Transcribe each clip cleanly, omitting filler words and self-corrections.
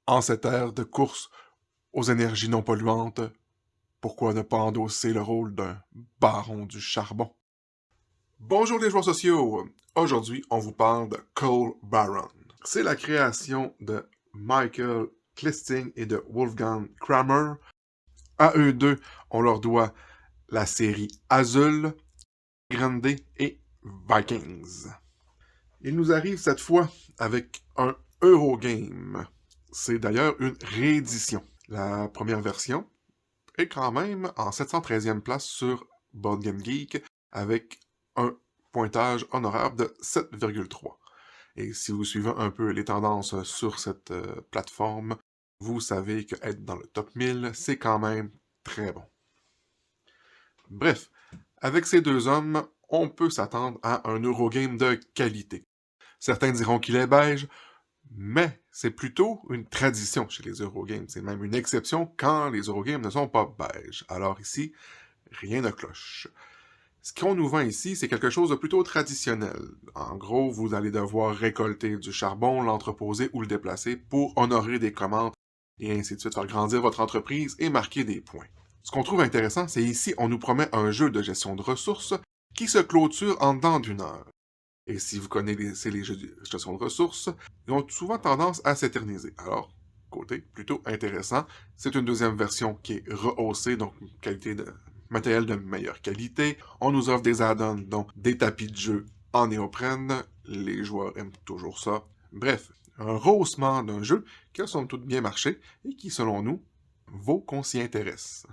En cette ère de course aux énergies non polluantes, pourquoi ne pas endosser le rôle d'un baron du charbon? Bonjour les joueurs sociaux! Aujourd'hui, on vous parle de Coal Baron. C'est la création de Michael Klisting et de Wolfgang Kramer. À eux deux, on leur doit la série Azul, Grande et Vikings. Il nous arrive cette fois avec un Eurogame. C'est d'ailleurs une réédition. La première version est quand même en 713e place sur Board Game Geek avec un pointage honorable de 7,3. Et si vous suivez un peu les tendances sur cette plateforme, vous savez que être dans le top 1000, c'est quand même très bon. Bref, avec ces deux hommes, on peut s'attendre à un Eurogame de qualité. Certains diront qu'il est beige, mais c'est plutôt une tradition chez les Eurogames. C'est même une exception quand les Eurogames ne sont pas beige. Alors ici, rien ne cloche. Ce qu'on nous vend ici, c'est quelque chose de plutôt traditionnel. En gros, vous allez devoir récolter du charbon, l'entreposer ou le déplacer pour honorer des commandes et ainsi de suite, faire grandir votre entreprise et marquer des points. Ce qu'on trouve intéressant, c'est ici, on nous promet un jeu de gestion de ressources qui se clôture en dedans d'une heure. Et si vous connaissez les jeux de gestion de ressources, ils ont souvent tendance à s'éterniser. Alors, côté plutôt intéressant, c'est une deuxième version qui est rehaussée, donc qualité de matériel de meilleure qualité. On nous offre des add-ons, donc des tapis de jeu en néoprène. Les joueurs aiment toujours ça. Bref, un rehaussement d'un jeu qui a somme toute bien marché et qui, selon nous, vaut qu'on s'y intéresse.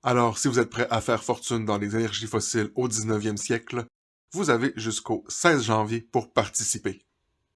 Alors, si vous êtes prêt à faire fortune dans les énergies fossiles au 19e siècle, vous avez jusqu'au 16 janvier pour participer.